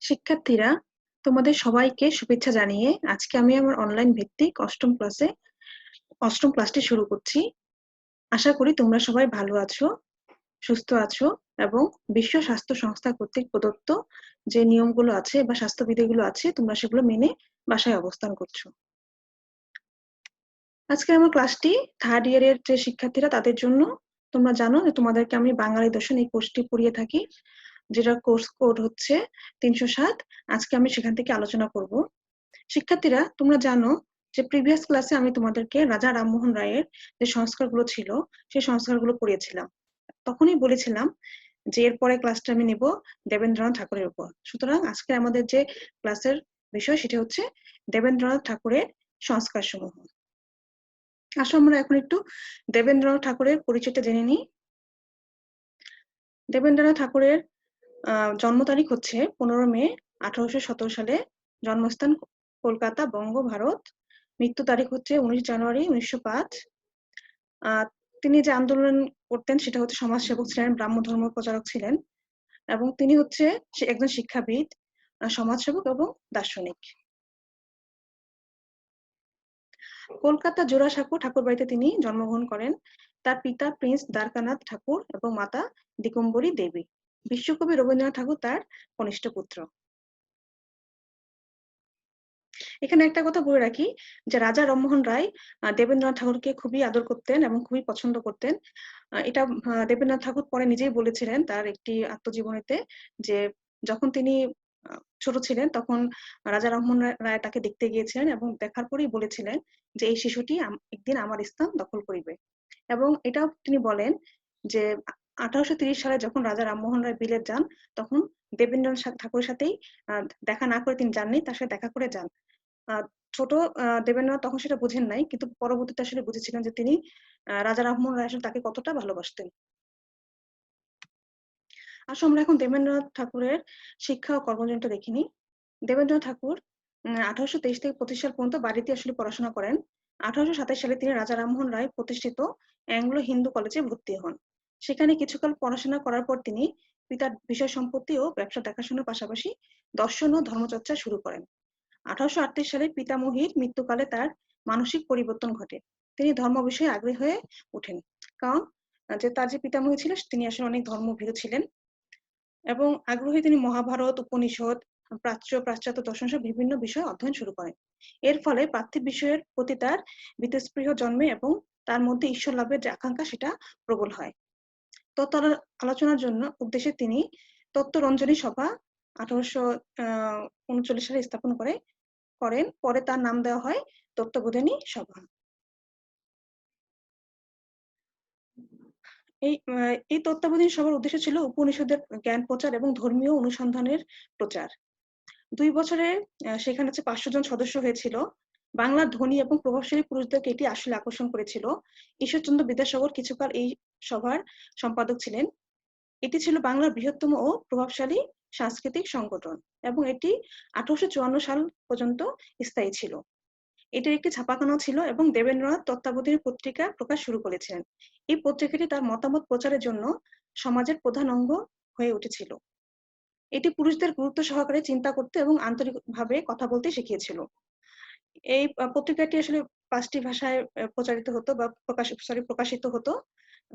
শিক্ষার্থীরা, তোমাদের সবাইকে শুভেচ্ছা জানিয়ে আজকে আমি আমার অনলাইন ভিত্তিক অষ্টম ক্লাসটি শুরু করছি। আশা করি তোমরা সবাই ভালো আছো, সুস্থ আছো এবং বিশ্ব স্বাস্থ্য সংস্থা কর্তৃক প্রদত্ত যে নিয়মগুলো আছে বা স্বাস্থ্যবিধিগুলো আছে তোমরা সেগুলো মেনে বাসায় অবস্থান করছো। আজকে আমার ক্লাসটি থার্ড ইয়ারের যে শিক্ষার্থীরা তাদের জন্য। তোমরা জানো যে তোমাদেরকে আমি বাঙালি দর্শন এই কোর্সটি পড়িয়ে থাকি, যেটা কোর্স কোড হচ্ছে 307। আজকে আমি সেখান থেকে আলোচনা করব। শিক্ষার্থীরা, তোমরা জানো যে প্রিভিয়াস ক্লাসে আমি তোমাদেরকে রাজা রামমোহন রায়ের যে সংস্কারগুলো ছিল সেই সংস্কারগুলো পড়িয়েছিলাম। তখনই বলেছিলাম যে এরপরে ক্লাসটা আমি নেব দেবেন্দ্রনাথ ঠাকুরের উপর। সুতরাং আজকে আমাদের যে ক্লাসের বিষয় সেটা হচ্ছে দেবেন্দ্রনাথ ঠাকুরের সংস্কার সমূহ। আসো আমরা এখন একটু দেবেন্দ্রনাথ ঠাকুরের পরিচয়টা জেনে নিই। দেবেন্দ্রনাথ ঠাকুরের জন্ম তারিখ হচ্ছে 15 মে 1817 সালে, জন্মস্থান কলকাতা, বঙ্গ, ভারত। মৃত্যু তারিখ হচ্ছে 19 জানুয়ারি 1905। তিনি যে আন্দোলন করতেন সেটা হচ্ছে সমাজসেবক ছিলেন, ব্রাহ্ম ধর্ম প্রচারক ছিলেন এবং তিনি হচ্ছে একজন শিক্ষাবিদ, সমাজসেবক এবং দার্শনিক। কলকাতা জোড়াসাঁকো ঠাকুর বাড়িতে তিনি জন্মগ্রহণ করেন। তার পিতা প্রিন্স দ্বারকানাথ ঠাকুর এবং মাতা দিগম্বরী দেবী। বিশ্বকবি রবীন্দ্রনাথ ঠাকুর তার কনিষ্ঠ পুত্র। এখানে একটা কথা বলে রাখি যে রাজা রামমোহন রায় দেবেন্দ্রনাথ ঠাকুরকে খুবই আদর করতেন এবং খুবই পছন্দ করতেন। এটা দেবেন্দ্রনাথ ঠাকুর পরে নিজেই বলেছিলেন তার একটি আত্মজীবনীতে যে যখন তিনি ছোট ছিলেন তখন রাজা রামমোহন রায় তাকে দেখতে গিয়েছিলেন এবং দেখার পরেই বলেছিলেন যে এই শিশুটি একদিন আমার স্থান দখল করিবে। এবং এটাও তিনি বলেন যে 1830 সালে যখন রাজা রামমোহন রায় বিলেত যান তখন দেবেন্দ্রনাথ ঠাকুরের সাথেই দেখা না করে তিনি যাননি, তার সাথে দেখা করে যান। ছোট দেবেন্দ্রনাথ তখন সেটা বুঝেন নাই, কিন্তু পরবর্তীতে আসলে বুঝেছিলেন যে তিনি রাজা রামমোহন রায় আসলে তাকে কতটা ভালোবাসতেন। আসলে আমরা এখন দেবেন্দ্রনাথ ঠাকুরের শিক্ষা ও কর্মজীবনটা দেখিনি। দেবেন্দ্রনাথ ঠাকুর 1823 থেকে 25 সাল পর্যন্ত বাড়িতে আসলে পড়াশোনা করেন। 1827 সালে তিনি রাজা রামমোহন রায় প্রতিষ্ঠিত অ্যাংলো হিন্দু কলেজে ভর্তি হন। সেখানে কিছুকাল পড়াশোনা করার পর তিনি পিতার বিষয় সম্পত্তি ও ব্যবসা দেখাশোনার পাশাপাশি দর্শন ও ধর্মচর্চা শুরু করেন। 1838 সালে পিতামহীর মৃত্যুকালে তার মানসিক পরিবর্তন ঘটে। তিনি ধর্ম বিষয়ে আগ্রহী হয়ে ওঠেন, কারণ যে তার যে পিতামহী ছিল তিনি আসলে অনেক ধর্মভীরু ছিলেন এবং আগ্রহী তিনি মহাভারত, উপনিষদ, প্রাচ্য পাশ্চাত্য দর্শন সহ বিভিন্ন বিষয় অধ্যয়ন শুরু করেন। এর ফলে পার্থিব বিষয়ের প্রতি তার বীতস্পৃহ জন্মে এবং তার মধ্যে ঈশ্বর লাভের যে আকাঙ্ক্ষা সেটা প্রবল হয়। তত্ত্ব আলোচনার জন্য উদ্দেশ্যে তিনি তত্ত্বরঞ্জনী সভা 1839 সালে স্থাপন করেন। পরে তার নাম দেওয়া হয় তত্ত্ববোধিনী সভা। এই তত্ত্বাবধায়ক সভার উদ্দেশ্য ছিল উপনিষদের জ্ঞান প্রচার এবং ধর্মীয় অনুসন্ধানের প্রচার। 2 বছরে সেখানে 500 জন সদস্য হয়েছিল। বাংলার ধনী এবং প্রভাবশালী পুরুষদেরকে এটি আসলে আকর্ষণ করেছিল। ঈশ্বরচন্দ্র বিদ্যাসাগর কিছুকাল এই সভার সম্পাদক ছিলেন। এটি ছিল বাংলার বৃহত্তম ও প্রভাবশালী সাংস্কৃতিক সংগঠন এবং এটি 1854 সাল পর্যন্ত স্থায়ী ছিল। এটির একটি ছাপাখানা ছিল এবং দেবেন্দ্রনাথ তত্ত্বাবধায়ী পত্রিকা প্রকাশ শুরু করেছিলেন। এই পত্রিকাটি তার মতামত প্রচারের জন্য সমাজের প্রধান অঙ্গ হয়ে উঠেছিল। এটি পুরুষদের গুরুত্ব সহকারে চিন্তা করতে এবং আন্তরিকভাবে কথা বলতে শিখিয়েছিল। এই পত্রিকাটি আসলে 5টি ভাষায় প্রচারিত হতো বা প্রকাশিত হতো।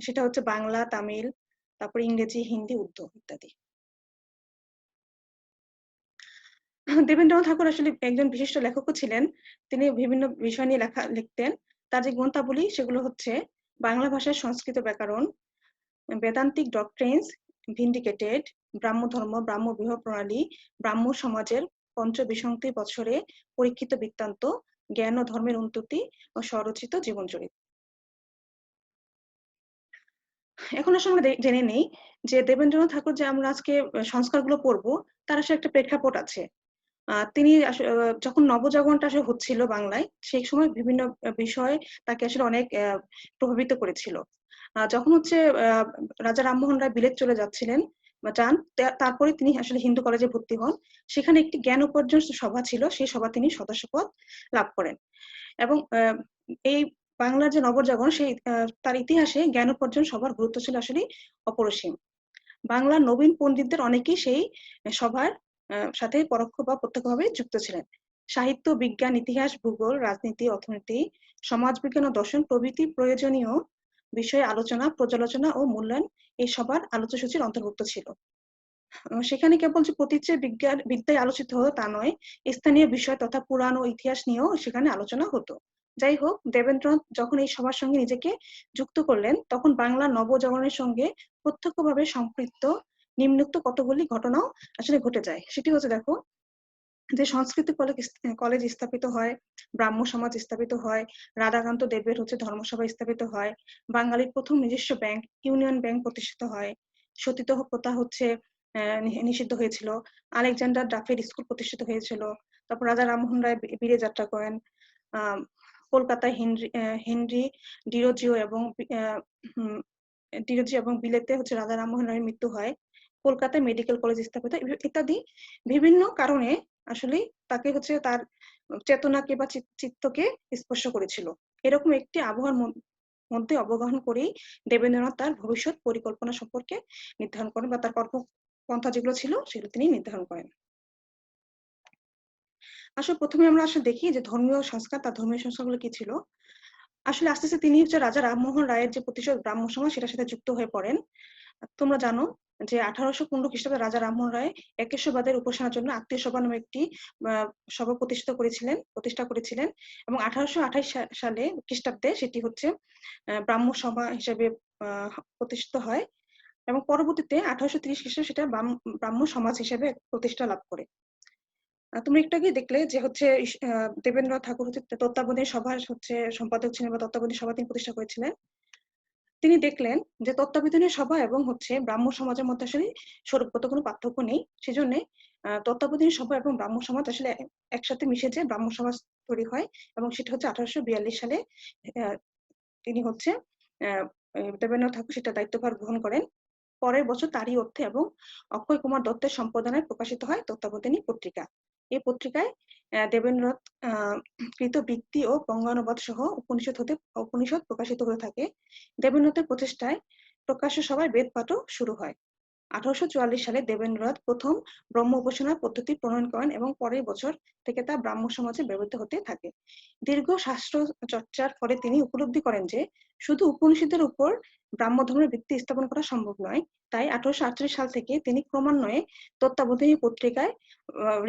সেটা হচ্ছে বাংলা, তামিল, তারপর ইংরেজি, হিন্দি, উর্দু ইত্যাদি। দেবেন্দ্রনাথ ঠাকুর আসলে একজন বিশিষ্ট লেখকও ছিলেন। তিনি বিভিন্ন বিষয় নিয়ে লিখতেন। তার যে গ্রন্থাবলী সেগুলো হচ্ছে বাংলা ভাষায় সংস্কৃত ব্যাকরণ, বেদান্তিক ডক্ট্রিনস ভিন্ডিকেটেড, ব্রাহ্ম ধর্ম, ব্রাহ্ম বিবাহ প্রণালী, ব্রাহ্ম সমাজের পঞ্চবিংশতি বৎসরে পরীক্ষিত বৃত্তান্ত, জ্ঞান ও ধর্মের উন্নতি ও স্বরচিত জীবনচরিত। এখন আসলে আমরা জেনে নেই যে দেবেন্দ্রনাথ ঠাকুর যে আমরা আজকে সংস্কারগুলো পড়বো তার আসলে একটা প্রেক্ষাপট আছে। তিনি যখন নবজাগরণটা আসলে হচ্ছিল বাংলায়, সেই সময় বিভিন্ন বিষয় তাকে আসলে অনেক প্রভাবিত করেছিল। যখন হচ্ছে রাজা রামমোহন রায় বিলেত চলে যাচ্ছিলেন বা যান, তারপরে তিনি আসলে হিন্দু কলেজে ভর্তি হন। সেখানে একটি জ্ঞান উপার্জন সভা ছিল, সেই সভা তিনি সদস্যপদ লাভ করেন এবং এই বাংলার যে নবজাগরণ সেই তার ইতিহাসে জ্ঞান উপার্জন সভার গুরুত্ব ছিল আসলে অপরিসীম। বাংলার নবীন পণ্ডিতদের অনেকেই সেই সভার সাথে পরোক্ষ বা প্রত্যক্ষভাবে যুক্ত ছিলেন। সাহিত্য, বিজ্ঞান, ইতিহাস, ভূগোল, রাজনীতি, অর্থনীতি, সমাজবিজ্ঞান ও দর্শন প্রভৃতি প্রয়োজনীয় বিষয়ে আলোচনা, পর্যালোচনা ও মূল্যায়ন এই সবার আলোচ্যসূচির অন্তর্ভুক্ত ছিল। সেখানে কেবল যে প্রতীচ্যের বিদ্যায় আলোচিত হতো তা নয়, স্থানীয় বিষয় তথা পুরাণ ও ইতিহাস নিয়েও সেখানে আলোচনা হতো। যাই হোক, দেবেন্দ্রনাথ যখন এই সবার সঙ্গে নিজেকে যুক্ত করলেন, তখন বাংলার নবজাগরণের সঙ্গে প্রত্যক্ষভাবে সম্পৃক্ত নিম্নোক্ত কতগুলি ঘটনাও আসলে ঘটে যায়। সেটি হচ্ছে, দেখো, যে সংস্কৃত কলেজ স্থাপিত হয়, ব্রাহ্ম সমাজ স্থাপিত হয়, রাধাকান্ত দেবের ধর্মসভা স্থাপিত হয়, বাঙালির প্রথম নিজস্ব ব্যাংক ইউনিয়ন ব্যাংক প্রতিষ্ঠিত হয়, সতীদাহ প্রথা নিষিদ্ধ হয়েছিল, আলেকজান্ডার ডাফের স্কুল প্রতিষ্ঠিত হয়েছিল, তারপর রাজা রামমোহন রায় বীরে যাত্রা করেন, কলকাতায় হেনরি ডিরোজিও এবং বিলেতে রাজা রামমোহন রায়ের মৃত্যু হয়, কলকাতায় মেডিকেল কলেজ স্থাপিত ইত্যাদি বিভিন্ন কারণে আসলে তাকে তার চেতনাকে বা চিত্তকে স্পর্শ করেছিল। এরকম একটি আবহাওয়ার মধ্যে অবগাহন করেই দেবেন্দ্রনাথ তার ভবিষ্যৎ পরিকল্পনা সম্পর্কে নির্ধারণ করেন, বা তার কর্মপন্থা যেগুলো ছিল সেগুলো তিনি নির্ধারণ করেন। আসলে প্রথমে আমরা দেখি যে ধর্মীয় সংস্কার, তার ধর্মীয় সংস্কারগুলো কি ছিল। আসলে আস্তে আস্তে তিনি রাজা রামমোহন রায়ের যে প্রতিষ্ঠিত ব্রাহ্ম সমাজ, সেটার সাথে যুক্ত হয়ে পড়েন। তোমরা জানো যে 1815 খ্রিস্টাব্দে রাজা রামমোহন রায় একেশ্বরবাদের উপাসনার জন্য আত্মীয় সভা নামে একটি সভা প্রতিষ্ঠা করেছিলেন, এবং 1828 সালে খ্রিস্টাব্দে সেটি ব্রাহ্ম সভা হিসেবে প্রতিষ্ঠিত হয়, এবং পরবর্তীতে 1830 খ্রিস্টাব্দে সেটা ব্রাহ্ম সমাজ হিসেবে প্রতিষ্ঠা লাভ করে। তুমি একটু আগে দেখলে যে দেবেন্দ্রনাথ ঠাকুর তত্ত্বাবধায়ী সভার সম্পাদক ছিলেন, বা তত্ত্বাবধায়ী সভা তিনি প্রতিষ্ঠা করেছিলেন। তিনি দেখলেন যে তত্ত্বাবধায়ী সভা এবং ব্রাহ্ম সমাজের মধ্যে আসলে স্বরূপগত কোনো পার্থক্য নেই। সেজন্য তত্ত্বাবধায়ী সভা এবং ব্রাহ্ম সমাজ আসলে একসাথে মিশে যে ব্রাহ্ম সমাজ তৈরি হয়, এবং সেটা 1842 সালে তিনি দেবেন্দ্রনাথ ঠাকুর সেটা দায়িত্বভার গ্রহণ করেন। পরের বছর তারই অর্থে এবং অক্ষয় কুমার দত্তের সম্পাদনায় প্রকাশিত হয় তত্ত্বাবধানী পত্রিকা। এই পত্রিকায় দেবেন্দ্রনাথ কৃত বৃত্তি ও বঙ্গানুবাদ সহ উপনিষদ প্রকাশিত হয়ে থাকে। দেবেন্দ্রনাথের প্রচেষ্টায় প্রকাশ্য সভায় বেদ পাঠও শুরু হয়। 1844 সালে দেবেন্দ্রনাথ প্রথম ব্রহ্ম উপাসনা পদ্ধতি প্রণয়ন করেন, এবং পরের বছর থেকে তা ব্রাহ্ম সমাজে ব্যবহৃত হতে থাকে। দীর্ঘ শাস্ত্র চর্চার ফলে তিনি উপলব্ধি করেন যে শুধু উপনিষদের উপর ব্রাহ্ম ধর্মের ভিত্তি স্থাপন করা সম্ভব নয়। তাই 1848 সাল থেকে তিনি ক্রমান্বয়ে তত্ত্বাবধায়ী পত্রিকায়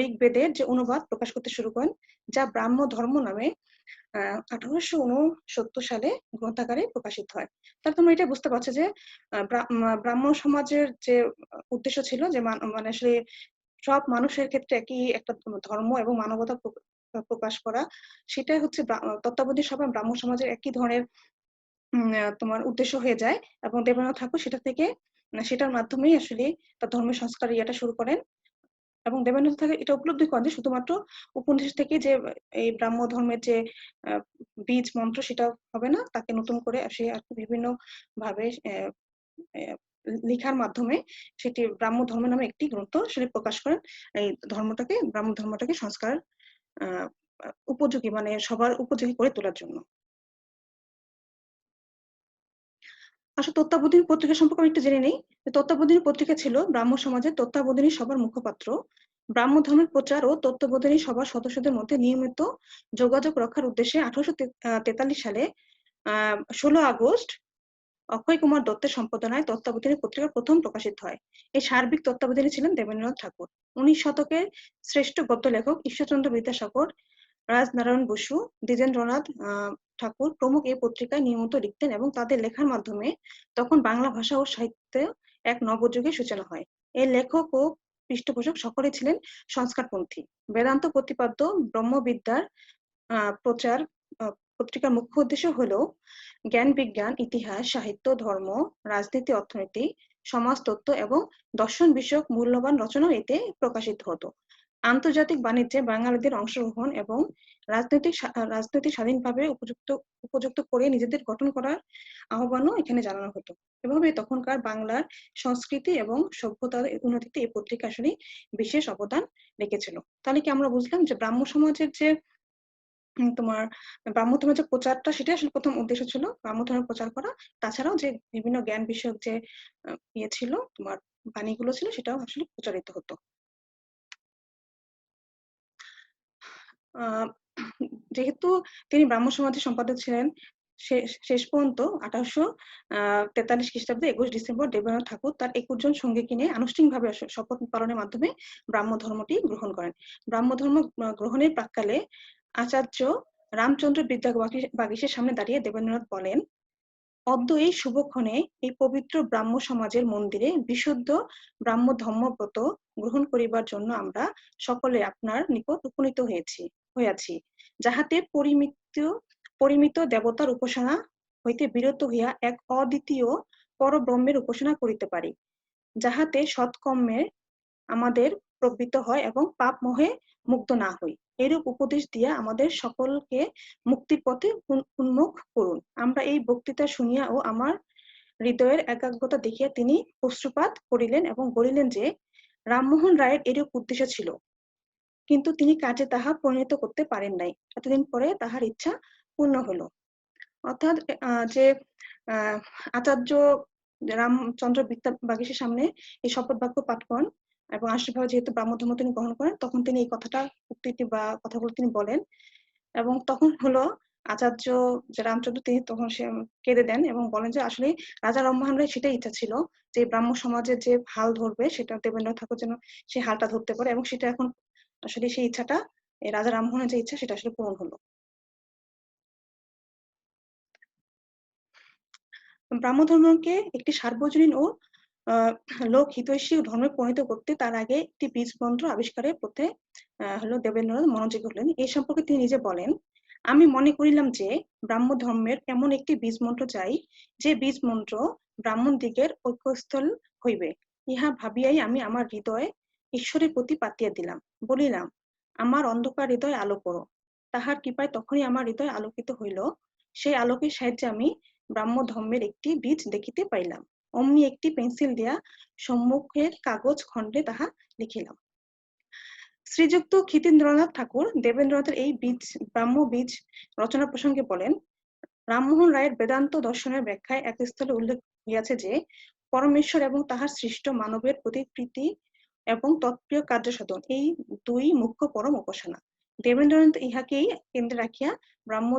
ঋগ্বেদের যে অনুবাদ প্রকাশ করতে শুরু করেন, যা ব্রাহ্ম ধর্ম নামে 1869 সালে গ্রন্থাগারে প্রকাশিত হয়। তাহলে তোমরা এটা বুঝতে পারছো যে ব্রাহ্ম সমাজের যে উদ্দেশ্য ছিল যে মানে আসলে সব মানুষের ক্ষেত্রে একই একটা ধর্ম এবং মানবতা প্রকাশ করা, সেটাই তত্ত্বাবধায়ী সভা ব্রাহ্ম সমাজের একই ধরনের তোমার উদ্দেশ্য হয়ে যায়। এবং দেবেন্দ্রনাথ ঠাকুর সেটার মাধ্যমেই আসলে তার ধর্মের সংস্কার ইয়াটা শুরু করেন, এবং দেবেন্দ্রনাথ ঠাকুর এটা উপলব্ধি করেন যে শুধুমাত্র উপনিষদ থেকে যে এই ব্রাহ্ম ধর্মের যে বীজ মন্ত্র সেটা হবে না, তাকে নতুন করে সে বিভিন্ন ভাবে লেখার মাধ্যমে সেটি ব্রাহ্ম ধর্ম নামে একটি গ্রন্থ সেটি প্রকাশ করেন, এই ব্রাহ্ম ধর্মটাকে সংস্কার উপযোগী, মানে সবার উপযোগী করে তোলার জন্য। আসলে তত্ত্বাবধানী পত্রিকা সম্পর্কে আমি একটু জেনে নেই। তত্ত্বাবধানী পত্রিকা ছিল ব্রাহ্ম সমাজের তত্ত্বাবধানী সভার মুখপাত্র। ব্রাহ্ম ধর্মের প্রচার ও তত্ত্বাবধানী সভার সদস্যদের মধ্যে নিয়মিত যোগাযোগ রক্ষার উদ্দেশ্যে 1843 সালে 16 আগস্ট অক্ষয় কুমার দত্তের সম্পাদনায় তত্ত্বাবধানী পত্রিকা প্রথম প্রকাশিত হয়। এই সার্বিক তত্ত্বাবধানী ছিলেন দেবেন্দ্রনাথ ঠাকুর। 19 শতকের শ্রেষ্ঠ গদ্য লেখক ঈশ্বরচন্দ্র বিদ্যাসাগর, রাজনারায়ণ বসু, দ্বিজেন্দ্রনাথ ঠাকুর প্রমুখ এই পত্রিকায় নিয়মিত লিখতেন, এবং তাদের লেখার মাধ্যমে তখন বাংলা ভাষা ও সাহিত্যে এক নবযুগের সূচনা হয়। এই লেখক ও পৃষ্ঠপোষক সকলে ছিলেন সংস্কারপন্থী। বেদান্ত প্রতিপাদ্য ব্রহ্মবিদ্যার প্রচার পত্রিকার মুখ্য উদ্দেশ্য হলো জ্ঞান, বিজ্ঞান, ইতিহাস, সাহিত্য, ধর্ম, রাজনীতি, অর্থনীতি, সমাজতত্ত্ব এবং দর্শন বিষয়ক মূল্যবান রচনা এতে প্রকাশিত হতো। আন্তর্জাতিক বাণিজ্যে বাঙালিদের অংশগ্রহণ এবং রাজনৈতিক স্বাধীনভাবে উপযুক্ত করে নিজেদের গঠন করার আহ্বানও এখানে জানানো হতো। এভাবে তখনকার বাংলার সংস্কৃতি এবং সভ্যতার উন্নতিতে এই পত্রিকা আসলে বিশেষ অবদান রেখেছিল। তাহলে কি আমরা বুঝলাম যে ব্রাহ্ম সমাজের যে তোমার ব্রাহ্ম ধর্মের যে প্রচারটা, সেটাই আসলে প্রথম উদ্দেশ্য ছিল, ব্রাহ্ম ধর্মের প্রচার করা। তাছাড়াও যে বিভিন্ন জ্ঞান বিষয়ক যে ইয়ে ছিল, তোমার বাণীগুলো ছিল, সেটাও আসলে প্রচারিত হতো। যেহেতু তিনি ব্রাহ্ম সমাজের সম্পাদক ছিলেন, শেষ পর্যন্ত 1843 খ্রিস্টাব্দে 21 ডিসেম্বর দেবেন্দ্রনাথ ঠাকুর তার 21 জন সঙ্গীকে নিয়ে আনুষ্ঠানিকভাবে শপথ পালনের মাধ্যমে ব্রাহ্ম ধর্মটি গ্রহণ করেন। ব্রাহ্ম ধর্ম গ্রহণের প্রাক্কালে আচার্য রামচন্দ্র বিদ্যাবাগীশের সামনে দাঁড়িয়ে দেবেন্দ্রনাথ বলেন, অদ্য এই শুভক্ষণে এই পবিত্র ব্রাহ্ম সমাজের মন্দিরে বিশুদ্ধ ব্রাহ্ম ধর্মব্রত গ্রহণ করিবার জন্য আমরা সকলে আপনার নিকট উপনীত হইয়াছি, যাহাতে পরিমিত দেবতার উপাসনা হইতে বিরত হইয়া এক অদ্বিতীয় পরব্রহ্মের উপাসনা করিতে পারি, যাহাতে সৎকর্মে আমাদের প্রবৃত্ত হয় এবং পাপ মোহে মুক্ত না হই। এরূপ উপদেশ দিয়া আমাদের সকলকে মুক্তির পথে উন্মুখ করুন। আমরা এই বক্তৃতা শুনিয়া ও আমার হৃদয়ের একাগ্রতা দেখিয়া তিনি অশ্রুপাত করিলেন এবং বলিলেন যে রামমোহন রায়ের এরূপ উদ্দেশ্য ছিল, কিন্তু তিনি কাজে তাহা পরিণত করতে পারেন নাই। এতদিন পরে তাহার ইচ্ছা পূর্ণ হলো। অর্থাৎ যে আচার্য রামচন্দ্র বিদ্যাবাগীশের সামনে এই শপথ বাক্য পাঠ করেন এবং আনুষ্ঠানিকভাবে যেহেতু ব্রাহ্ম ধর্ম তিনি গ্রহণ করেন, তখন তিনি এই উক্তিটি বা কথাগুলো তিনি বলেন, এবং তখন হলো আচার্য যে রামচন্দ্র তিনি তখন সে কেঁদে দেন এবং বলেন যে আসলে রাজা রামমোহন রায় সেটাই ইচ্ছা ছিল যে ব্রাহ্ম সমাজের যে হাল ধরবে সেটা দেবেন্দ্রনাথ ঠাকুর যেন সেই হালটা ধরতে পারে, এবং সেটা এখন আসলে সেই ইচ্ছাটা রাজা রামমোহনের যে ইচ্ছা সেটা আসলে পূরণ হলো। ব্রাহ্ম ধর্মকে একটি সার্বজনীন ও লোক হিতৈষী ধর্মে পরিণত করতে তার আগে একটি বীজ মন্ত্র আবিষ্কারের পথে হলো দেবেন্দ্রনাথ মনোযোগী হলেন। এই সম্পর্কে তিনি নিজে বলেন, আমি মনে করিলাম যে ব্রাহ্ম ধর্মের এমন একটি বীজ মন্ত্র চাই, যে বীজ মন্ত্র ব্রাহ্মণ দিগের ঐক্যস্থল হইবে। ইহা ভাবিয়াই আমি আমার হৃদয়ে ঈশ্বরের প্রতি পাতিয়া দিলাম, বলিলাম আমার অন্ধকার হৃদয় আলো করো। তাহার কৃপায় তখনই আমার হৃদয় আলোকিত হইল। সেই আলোকের সাহায্যে আমি ব্রাহ্ম ধর্মের একটি বীজ দেখিতে পাইলাম। অমনি একটি পেন্সিল দিয়া সম্মুখের কাগজ খণ্ডে তাহা লিখিলাম। শ্রীযুক্ত ক্ষিতীন্দ্রনাথ ঠাকুর দেবেন্দ্রনাথের এই ব্রাহ্ম বীজ রচনা প্রসঙ্গে বলেন, রামমোহন রায়ের বেদান্ত দর্শনের ব্যাখ্যায় এক স্থলে উল্লেখ হইয়াছে যে পরমেশ্বর এবং তাহার সৃষ্ট মানবের প্রতি প্রীতি এবং তৎপ্রিয় কার্য সাধন এই দুই মুখ্য পরম উপাসনা। দেবেন্দ্রনাথ ইহাকেই কেন্দ্রে রাখিয়া ব্রাহ্ম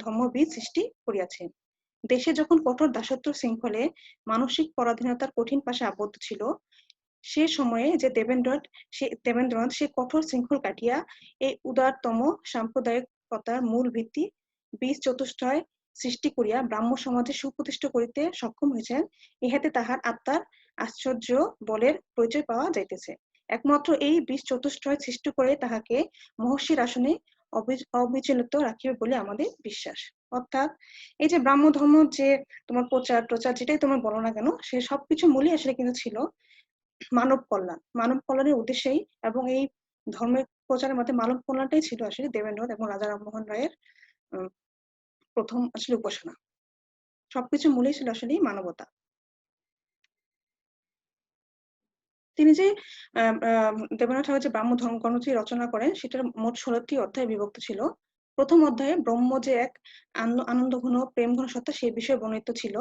ধর্মবীজ সৃষ্টি করিয়াছেন। দেশে যখন কঠোর দাসত্ব শৃঙ্খলে মানসিক পরাধীনতার কঠিন পাশে আবদ্ধ ছিল, সে সময়ে যে দেবেন্দ্রনাথ সে কঠোর শৃঙ্খল কাটিয়া এই উদারতম সাম্প্রদায়িকতার মূল ভিত্তি বীজ চতুষ্টয় সৃষ্টি করিয়া ব্রাহ্ম সমাজে সুপ্রতিষ্ঠিত করিতে সক্ষম হয়েছেন, ইহাতে তাহার আত্মার আশ্চর্য বলের পরিচয় পাওয়া যাইতেছে। একমাত্র এই বীজ চতুষ্টয় সৃষ্টি করে তাহাকে মহর্ষির আসনে অবিচলিত রাখিবে বলে আমাদের বিশ্বাস। অর্থাৎ এই যে ব্রাহ্ম ধর্ম যে তোমার প্রচার যেটাই তোমার বলো না কেন, সে সবকিছু মূলই আসলে কিন্তু ছিল মানব কল্যাণের উদ্দেশ্যেই, এবং এই ধর্মের প্রচারের মধ্যে মানব কল্যাণটাই ছিল আসলে দেবেন্দ্রনাথ এবং রাজা রামমোহন রায়ের প্রথম আসলে উপাসনা। সবকিছু মূলেই ছিল আসলে মানবতা। তিনি যে দেবেন্দ্রনাথ ঠাকুর যে ব্রাহ্ম ধর্ম গ্রন্থটি রচনা করেন সেটার মোট 16টি অধ্যায়ে বিভক্ত ছিল। প্রথম অধ্যায়ে ব্রহ্ম যে এক আনন্দ ঘন প্রেম ঘন সত্তা সেই বিষয়ে বর্ণিত ছিল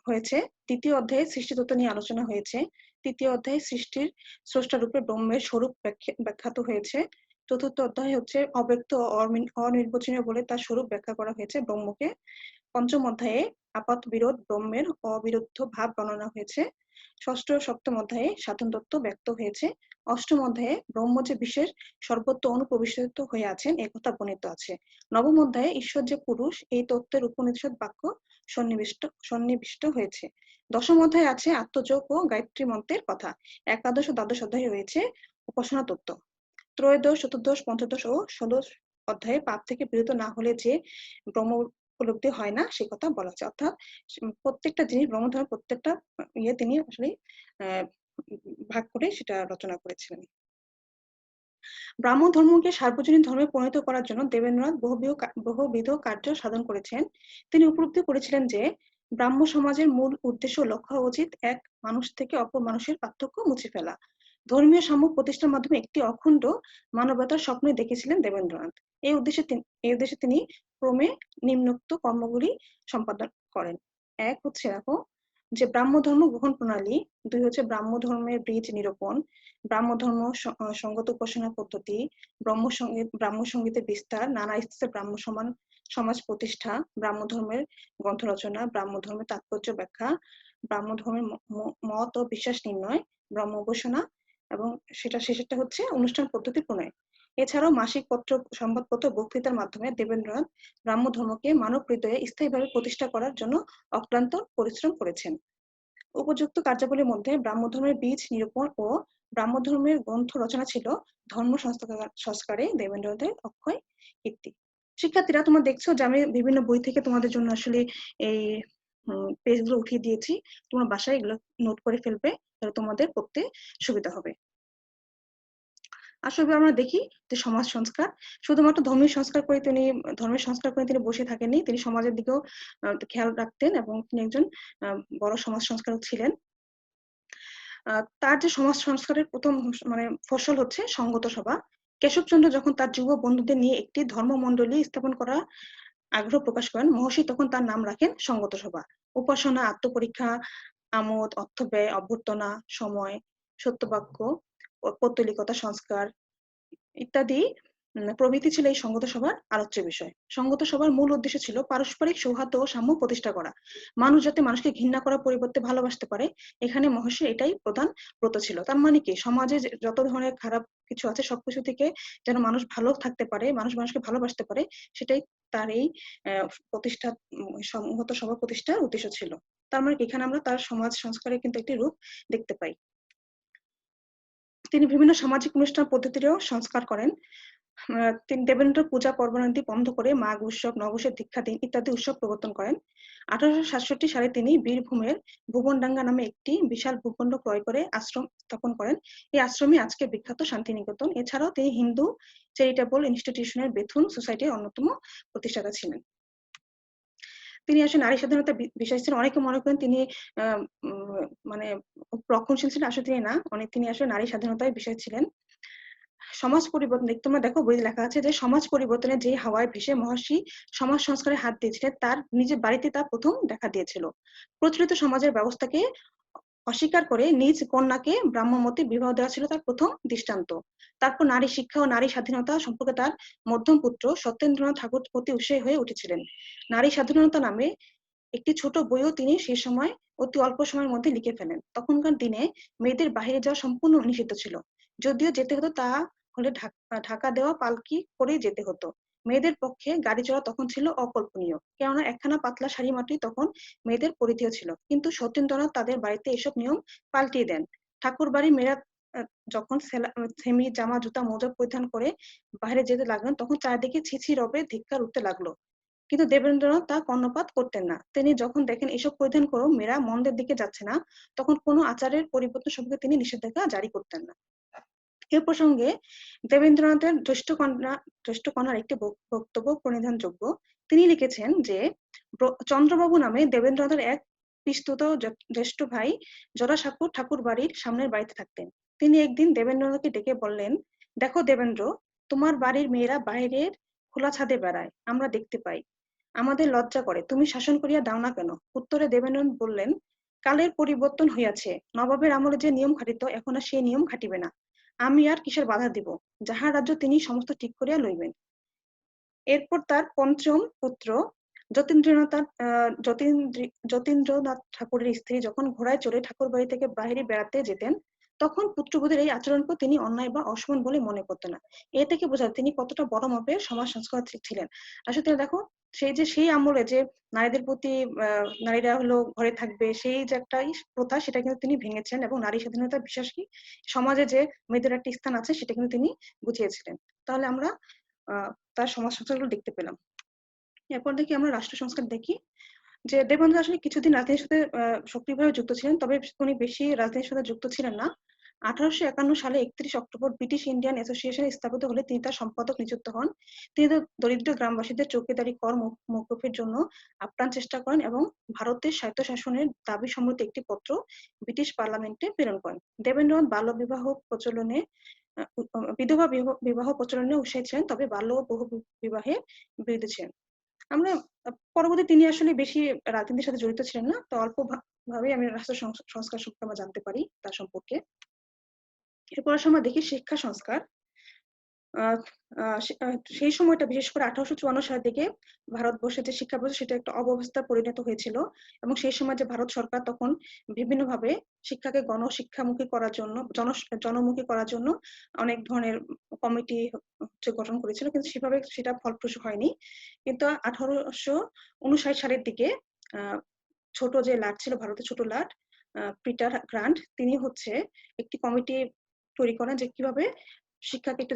হয়েছে। দ্বিতীয় অধ্যায়ে সৃষ্টিতত্ত্ব নিয়ে আলোচনা হয়েছে। তৃতীয় অধ্যায়ে সৃষ্টির স্রষ্টা রূপে ব্রহ্মের স্বরূপ ব্যাখ্যাত হয়েছে। চতুর্থ অধ্যায় হচ্ছে অব্যক্ত অনির্বচনীয় বলে তার স্বরূপ ব্যাখ্যা করা হয়েছে ব্রহ্মকে। পঞ্চম অধ্যায়ে আপাত বিরোধ ব্রহ্মের অবিরুদ্ধ ভাব বর্ণনা হয়েছে। ষষ্ঠ ও সপ্তম অধ্যায়ে সাধন তত্ত্ব ব্যক্ত হয়েছে। অষ্টম অধ্যায়ে ব্রহ্ম যে বিশেষ সর্বত্র অনুপ্রবিষ্ট হয়ে আছেন এ কথা বর্ণিত আছে। নবম অধ্যায়ে ঈশ্বর যে পুরুষ এই তত্ত্বের উপনিষদ বাক্য সন্নিবিষ্ট হয়েছে। দশম অধ্যায়ে আছে আত্মযোগ ও গায়ত্রী মন্ত্রের কথা। একাদশ ও দ্বাদশ অধ্যায়ে রয়েছে উপাসনা তত্ত্ব। ত্রয়োদশ, চতুর্দশ, পঞ্চদশ ও ষোড়শ অধ্যায়ে পাপ থেকে বিরত না হলে যে ব্রহ্ম উপলব্ধি হয় না সে কথা বলা হচ্ছে। অর্থাৎ প্রত্যেকটা জিনিস ব্রহ্ম ধর্মের প্রত্যেকটা তিনি আসলে ভাগ করে সেটা রচনা করেছিলেন। ব্রাহ্ম ধর্মকে সার্বজনীন ধর্মে পরিণত করার জন্য দেবেন্দ্রনাথ বহুবিধ কার্য সাধন করেছেন। তিনি উপলব্ধি করেছিলেন যে ব্রাহ্ম সমাজের মূল উদ্দেশ্য লক্ষ্য উচিত এক মানুষ থেকে অপর মানুষের পার্থক্য মুছে ফেলা। ধর্মীয় সাম্য প্রতিষ্ঠার মাধ্যমে একটি অখণ্ড মানবতার স্বপ্ন দেখেছিলেন দেবেন্দ্রনাথ। এই উদ্দেশ্যে তিনি ক্রমে নিম্নোক্ত কর্মগুলি সম্পাদন করেন। এক হচ্ছে দেখো যে ব্রাহ্ম ধর্ম গ্রহণ প্রণালী, 2 হচ্ছে ব্রাহ্ম ধর্মের বীজ নিরূপণ, ব্রাহ্ম ধর্ম সঙ্গত উপাসনা পদ্ধতি, ব্রাহ্ম সঙ্গীতের বিস্তার, নানা স্তরে ব্রাহ্ম সমাজ প্রতিষ্ঠা, ব্রাহ্ম ধর্মের গ্রন্থ রচনা, ব্রাহ্ম ধর্মের তাৎপর্য ব্যাখ্যা, ব্রাহ্ম ধর্মের মত ও বিশ্বাস নির্ণয়, ব্রহ্ম উপাসনা, এবং শেষেরটা হচ্ছে অনুষ্ঠান পদ্ধতি প্রণয়। এছাড়াও মাসিক পত্র, সংবাদপত্র, বক্তৃতার মাধ্যমে দেবেন্দ্রনাথ ব্রাহ্ম ধর্মকে মানব হৃদয়ে স্থায়ীভাবে প্রতিষ্ঠা করার জন্য অক্লান্ত পরিশ্রম করেছেন। উপযুক্ত কার্যাবলীর মধ্যে ব্রাহ্ম ধর্মের বীজ নিরূপণ ও ব্রাহ্ম ধর্মের গ্রন্থ রচনা ছিল ধর্ম সংস্কারে দেবেন্দ্রনাথের অক্ষয় কীর্তি। শিক্ষার্থীরা, তোমরা দেখছো যে আমি বিভিন্ন বই থেকে তোমাদের জন্য আসলে এই পেজগুলো উঠিয়ে দিয়েছি। তোমরা বাসায় এগুলো নোট করে ফেলবে, তাহলে তোমাদের পড়তে সুবিধা হবে। আসলে আমরা দেখি যে সমাজ সংস্কার শুধুমাত্র ধর্মের সংস্কার করে তিনি বসে থাকেননি, তিনি সমাজের দিকেও খেয়াল রাখতেন এবং তিনি একজন বড় সমাজ সংস্কারক ছিলেন। তার যে সমাজ সংস্কারের প্রথম ফসল হচ্ছে সঙ্গত সভা। কেশবচন্দ্র যখন তার যুব বন্ধুদের নিয়ে একটি ধর্মমণ্ডলী স্থাপন করার আগ্রহ প্রকাশ করেন, মহর্ষি তখন তার নাম রাখেন সঙ্গত সভা। উপাসনা, আত্মপরীক্ষা, আমোদ, অর্থব্যয়, অভ্যর্থনা, সময়, সত্যবাক্য, পৌত্তলিকতা সংস্কার ইত্যাদি প্রভৃতি ছিল এই সঙ্গত সভার আলোচ্য বিষয়। সঙ্গত সভার মূল উদ্দেশ্য ছিল পারস্পরিক সৌহার্দ্য ও সাম্য প্রতিষ্ঠা করা। মানুষ যাতে মানুষকে ঘৃণা করার পরিবর্তে ভালোবাসতে পারে, এখানে মহর্ষির এটাই প্রধান ব্রত ছিল। তার মানে কি, সমাজে যত ধরনের খারাপ কিছু আছে সবকিছু থেকে যেন মানুষ ভালো থাকতে পারে, মানুষ মানুষকে ভালোবাসতে পারে, সেটাই তার এই প্রতিষ্ঠা, সঙ্গত সভা প্রতিষ্ঠার উদ্দেশ্য ছিল। তার মানে এখানে আমরা তার সমাজ সংস্কারের কিন্তু একটি রূপ দেখতে পাই। তিনি বিভিন্ন সামাজিক অনুষ্ঠান পদ্ধতিরও সংস্কার করেন। তিনি দেবেন্দ্র পূজা পর্বণাদি বন্ধ করে মাঘ উৎসব, নববর্ষের দীক্ষা দিন ইত্যাদি উৎসব প্রবর্তন করেন। 1867 সালে তিনি বীরভূমের ভুবনডাঙ্গা নামে একটি বিশাল ভূখণ্ড ক্রয় করে আশ্রম স্থাপন করেন। এই আশ্রমই আজকে বিখ্যাত শান্তিনিকেতন। এছাড়াও তিনি হিন্দু চ্যারিটেবল ইনস্টিটিউশনের বেথুন সোসাইটির অন্যতম প্রতিষ্ঠাতা ছিলেন। তিনি আসলে নারী স্বাধীনতা বিষয় ছিলেন। অনেকে মনে করেন তিনি রক্ষণশীল ছিলেন, আসলে তিনি না, তিনি আসলে নারী স্বাধীনতার বিষয় ছিলেন। সমাজ পরিবর্তন, তোমরা দেখো বইয়ে লেখা আছে যে সমাজ পরিবর্তনে যে হাওয়ায় ভেসে মহর্ষি সমাজ সংস্কারে হাত দিয়েছিলেন, তার নিজের বাড়িতে তা প্রথম দেখা দিয়েছিল। প্রচলিত সমাজের ব্যবস্থাকে অস্বীকার করে নিজ কন্যাকে ব্রাহ্মমতে বিবাহ দেওয়া ছিল তার প্রথম দৃষ্টান্ত। তারপর নারী শিক্ষা ও নারী স্বাধীনতা সম্পর্কে তার মধ্যম পুত্র সত্যেন্দ্রনাথ ঠাকুর অতি উৎসাহী হয়ে উঠেছিলেন। নারী স্বাধীনতা নামে একটি ছোট বইও তিনি সেই সময় অতি অল্প সময়ের মধ্যে লিখে ফেলেন। তখনকার দিনে মেয়েদের বাইরে যাওয়া সম্পূর্ণ নিষিদ্ধ ছিল। যদিও যেতে হতো, তা হলে ঢাকা দেওয়া পালকি করেই যেতে হতো। মেয়েদের পক্ষে গাড়ি চড়া তখন ছিল অকল্পনীয়, কেননা একখানা পাতলা শাড়ি মাত্রই তখন মেয়েদের পরিধেয় ছিল। কিন্তু সত্যেন্দ্রনাথ তাদের বাড়িতে এসব নিয়ম পাল্টিয়ে দেন। ঠাকুর বাড়ির মেয়েরা যখন সেমি, জামা, জুতা, মোজা পরিধান করে বাইরে যেতে লাগলেন, তখন চারদিকে ছিছি রবে ধিক্কার উঠতে লাগলো। কিন্তু দেবেন্দ্রনাথ তা কর্ণপাত করতেন না। তিনি যখন দেখেন এসব পরিধান করেও মেয়েরা মন্দের দিকে যাচ্ছে না, তখন কোনো আচারের পরিবর্তন সম্পর্কে তিনি নিষেধাজ্ঞা জারি করতেন না। এ প্রসঙ্গে দেবেন্দ্রনাথের জ্যেষ্ঠ কন্যার একটি বক্তব্য প্রণিধানযোগ্য। তিনি লিখেছেন যে চন্দ্রবাবু নামে দেবেন্দ্রনাথের এক পিস্তুত জ্যেষ্ঠ ভাই জোড়াসাঁকোর ঠাকুর বাড়ির সামনের বাড়িতে থাকতেন। তিনি একদিন দেবেন্দ্রনাথকে ডেকে বললেন, দেখো দেবেন্দ্র, তোমার বাড়ির মেয়েরা বাইরের খোলা ছাদে বেড়ায়, আমরা দেখতে পাই, আমাদের লজ্জা করে, তুমি শাসন করিয়া দাও না কেন? উত্তরে দেবেন্দ্রনাথ বললেন, কালের পরিবর্তন হইয়াছে, নবাবের আমলে যে নিয়ম খাটিত এখন আর সেই নিয়ম খাটিবে না, আমি আর কিসের বাধা দিব, যাহার রাজ্য তিনি সমস্ত ঠিক করিয়া লইবেন। এরপর তার পঞ্চম পুত্র যতীন্দ্রনাথ ঠাকুরের স্ত্রী যখন ঘোড়ায় চড়ে ঠাকুর বাড়ি থেকে বাইরে বেড়াতে যেতেন, তখন পুত্রবধূর এই আচরণকে তিনি অন্যায় বা অসমান বলে মনে করতেন না। এ থেকে বোঝা তিনি কতটা বড় মাপের সমাজ সংস্কার ছিলেন। আসলে দেখো, সেই আমলে যে নারীদের প্রতি নারীরা হলো ঘরে থাকবে, সেই যে একটা প্রথা, সেটা কিন্তু তিনি ভেঙেছেন এবং নারী স্বাধীনতার বিশ্বাস কি সমাজে যে মেয়েদের একটা স্থান আছে সেটা কিন্তু তিনি বুঝিয়েছিলেন। তাহলে আমরা তার সমাজ সংস্কারগুলো দেখতে পেলাম। এরপর দেখি আমরা রাষ্ট্র সংস্কার দেখি যে দেবেন্দ্র আসলে কিছুদিন রাজনীতির সাথে সক্রিয়ভাবে যুক্ত ছিলেন, তবে উনি বেশি রাজনীতির সাথে যুক্ত ছিলেন না। 1851 সালে 31 অক্টোবর ব্রিটিশ ইন্ডিয়ান অ্যাসোসিয়েশন স্থাপিত হলে তিনি তার সম্পাদক নিযুক্ত হন। তিনি দরিদ্র গ্রামবাসীদের চৌকিদারি কর মওকুফের জন্য আপ্রাণ চেষ্টা করেন এবং ভারতের স্বায়ত্তশাসনের দাবি সম্মত একটি পত্র ব্রিটিশ পার্লামেন্টে প্রেরণ করেন। দেবেন্দ্রনাথ বিধবা বিবাহ প্রচলনে উৎসাহী ছিলেন, তবে বাল্য ও বহু বিবাহের বিরুদ্ধে ছিলেন। আমরা পরবর্তী তিনি আসলে বেশি রাজনীতির সাথে জড়িত ছিলেন না। তো অল্প ভাবেই আমি রাষ্ট্র সংস্কার সম্পর্কে আমরা জানতে পারি তার সম্পর্কে। এরপর আসলে আমরা দেখি শিক্ষা সংস্কার। আ আ সে সেই সময়টা বিশেষ করে ১৮৫৪ সালের দিকে ভারতবর্ষের যে শিক্ষা ব্যবস্থা সেটা একটা অব্যবস্থায় পরিণত হয়েছিল এবং সেই সময় যে ভারত সরকার তখন বিভিন্নভাবে শিক্ষাকে গণশিক্ষামুখী করার জন্য জনমুখী করার জন্য অনেক ধরনের কমিটি গঠন করেছিল। কিন্তু সেভাবে সেটা ফলপ্রসূ হয়নি। কিন্তু ১৮৫৯ সালের দিকে আ ছোট যে লাট ছিল ভারতের ছোট লাট পিটার গ্রান্ট তিনি হচ্ছে একটি কমিটি তৈরি করেন যে কিভাবে শিক্ষাকে একটু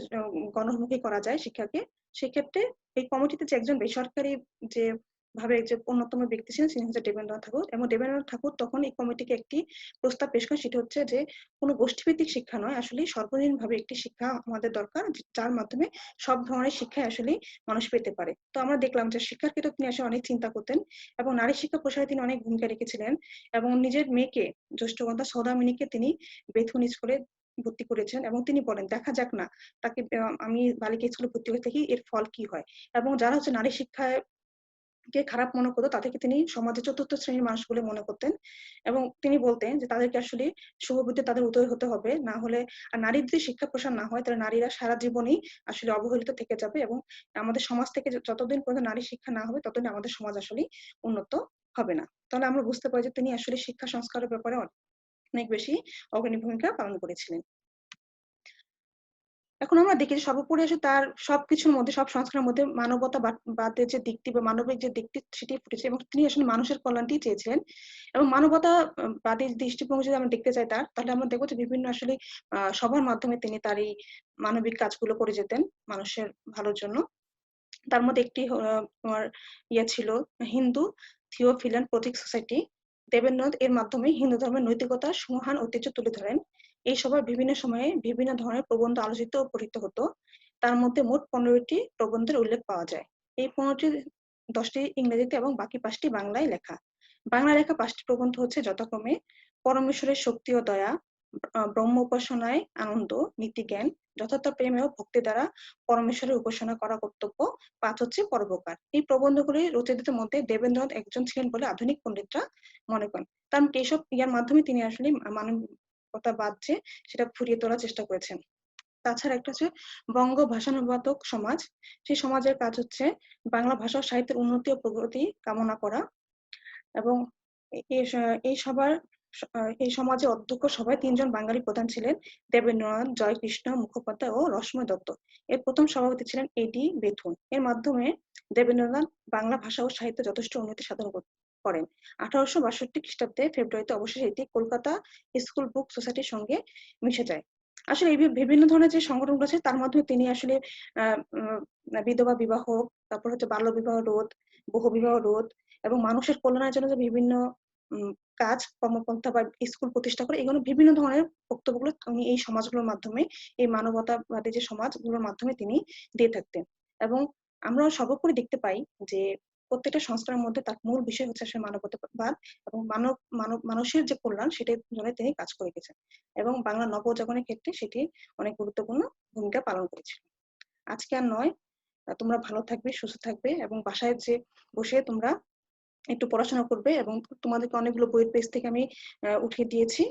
গণমুখী করা যায় শিক্ষাকে। সেক্ষেত্রে এই কমিটিতে যে একজন বেসরকারি যে ভাবে যে অন্যতম ব্যক্তি ছিলেন তিনি হচ্ছে দেবেন্দ্রনাথ ঠাকুর এবং দেবেন্দ্রনাথ ঠাকুর তখন এই কমিটিকে একটি প্রস্তাব পেশ করেন সেটা হচ্ছে যে কোনো গোষ্ঠীভিত্তিক শিক্ষা নয় আসলে সর্বজনীনভাবে একটি শিক্ষা আমাদের দরকার যার মাধ্যমে সব ধরনের শিক্ষাই আসলে মানুষ পেতে পারে। তো আমরা দেখলাম যে শিক্ষার ক্ষেত্রে তিনি আসলে অনেক চিন্তা করতেন এবং নারী শিক্ষা প্রসারে তিনি অনেক ভূমিকা রেখেছিলেন এবং নিজের মেয়েকে জ্যেষ্ঠ কন্যা সৌদামিনীকে তিনি বেথুন স্কুলে ভর্তি করেছেন এবং তিনি বলেন দেখা যাক না তাকে আমি বালিকা স্কুলে ভর্তি করে থাকি এর ফল কি হয় এবং যারা হচ্ছে নারী শিক্ষায় কে খারাপ মনে করতো তাদেরকে তিনি সমাজের চতুর্থ শ্রেণীর মানুষ বলে মনে করতেন এবং তিনি বলতেন যে তাদেরকে আসলে শুভবুদ্ধি তাদের উদয় হতে হবে না হলে আর নারীর যদি শিক্ষা প্রসার না হয় তাহলে নারীরা সারা জীবনই আসলে অবহেলিত থেকে যাবে এবং আমাদের সমাজ থেকে যতদিন পর্যন্ত নারী শিক্ষা না হবে ততদিন আমাদের সমাজ আসলে উন্নত হবে না। তাহলে আমরা বুঝতে পারি যে তিনি আসলে শিক্ষা সংস্কারের ব্যাপারে অনেক বেশি অগ্রণী ভূমিকা পালন করেছিলেন। এখন আমরা দেখি যে সর্বোপরি আসলে তার সবকিছুর মধ্যে সব সংস্কারের মধ্যে মানবতাবাদের যে দিকটি বা মানবিক যে দিকটি সেটি ফুটেছে এবং তিনি আসলে মানুষের কল্যাণটি চেয়েছিলেন এবং মানবতাবাদী দৃষ্টিভঙ্গি যদি আমরা দেখতে চাই তাহলে আমরা দেখবো যে বিভিন্ন আসলে সভার মাধ্যমে তিনি তার এই মানবিক কাজগুলো করে যেতেন মানুষের ভালোর জন্য। তার মধ্যে একটি তোমার ছিল হিন্দু থিওফিলান্থ্রপিক সোসাইটি। দেবেন্দ্রনাথ এর মাধ্যমে হিন্দু ধর্মের নৈতিকতার সুমহান ঐতিহ্য তুলে ধরেন। এই সভায় বিভিন্ন সময়ে বিভিন্ন ধরনের প্রবন্ধ আলোচিত ও পঠিত হতো। তার মধ্যে মোট ১৫টি প্রবন্ধের উল্লেখ পাওয়া যায়। এই ১৫টি ১০টি ইংরেজিতে এবং বাকি ৫টি বাংলায় লেখা। বাংলায় লেখা ৫টি প্রবন্ধ হচ্ছে যথাক্রমে পরমেশ্বরের শক্তি ও দয়া, ব্রহ্ম উপাসনায় আনন্দ, নীতিজ্ঞান, যথার্থ প্রেম ও ভক্তি দ্বারা পরমেশ্বরের উপাসনা করা কর্তব্য, ৫ হচ্ছে পরোপকার। এই প্রবন্ধগুলি রচয়িতাদের মধ্যে দেবেন্দ্রনাথ একজন ছিলেন বলে আধুনিক পণ্ডিতরা মনে করেন। কারণ এইসব ইয়ার মাধ্যমে তিনি আসলে মানবতাবাদ যে সেটা ফুটিয়ে তোলার চেষ্টা করেছেন। তাছাড়া একটা হচ্ছে বঙ্গ ভাষানুবাদক সমাজ। সেই সমাজের কাজ হচ্ছে বাংলা ভাষা ও সাহিত্যের উন্নতি ও প্রগতি কামনা করা এবং এই সবার এই সমাজের অধ্যক্ষ সভায় ৩ জন বাঙালি প্রধান ছিলেন দেবেন্দ্রনাথ, জয়কৃষ্ণ মুখোপাধ্যায় ও রসময় দত্ত। এর প্রথম সভাপতি ছিলেন এডি বেথুন। এর মাধ্যমে দেবেন্দ্রনাথ বাংলা ভাষা ও সাহিত্যে যথেষ্ট উন্নতি সাধন করেন। ১৮৬২ খ্রিস্টাব্দে ফেব্রুয়ারিতে অবশেষে এটি কলকাতা স্কুল বুক সোসাইটির সঙ্গে মিশে যায়। আসলে এই বিভিন্ন ধরনের যে সংগঠনগুলো আছে তার মাধ্যমে তিনি আসলে বিধবা বিবাহ, তারপর হচ্ছে বাল্য বিবাহ রোধ, বহুবিবাহ রোধ এবং মানুষের কল্যাণের জন্য যে বিভিন্ন কাজ কর্মপন্থা বা স্কুল প্রতিষ্ঠা করে এগুলো বিভিন্ন ধরনের বক্তব্যগুলো উনি এই সমাজগুলোর মাধ্যমে এই মানবতাবাদী যে সমাজগুলোর মাধ্যমে তিনি দিয়ে থাকতেন এবং আমরা সর্বোপরি দেখতে পাই যে প্রত্যেকটা সংস্কারের মধ্যে তার মূল বিষয় হচ্ছে আসলে মানবতাবাদ এবং মানুষের যে কল্যাণ সেটার জন্য তিনি কাজ করে গেছেন এবং বাংলা নবজাগরণের ক্ষেত্রে সেটি অনেক গুরুত্বপূর্ণ ভূমিকা পালন করেছিল। আজকে আর নয়, তোমরা ভালো থাকবে, সুস্থ থাকবে এবং বাসায় যে বসে তোমরা একটু পড়াশোনা করবে এবং তোমাদেরকে অনেকগুলো বইয়ের পেজ থেকে আমি উঠিয়ে দিয়েছি।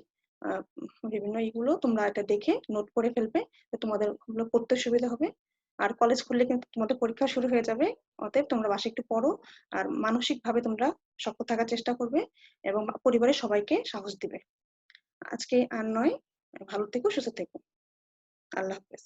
বিভিন্ন এগুলো তোমরা এটা দেখে নোট করে ফেলবে, তোমাদের ওগুলো পড়তে সুবিধা হবে। আর কলেজ খুললে কিন্তু তোমাদের পরীক্ষা শুরু হয়ে যাবে। অতএব তোমরা বাসায় একটু পড়ো আর মানসিকভাবে তোমরা শক্ত থাকার চেষ্টা করবে এবং পরিবারের সবাইকে সাহস দিবে। আজকে আর নয়, ভালো থেকো, সুস্থ থেকো। আল্লাহ হাফেজ।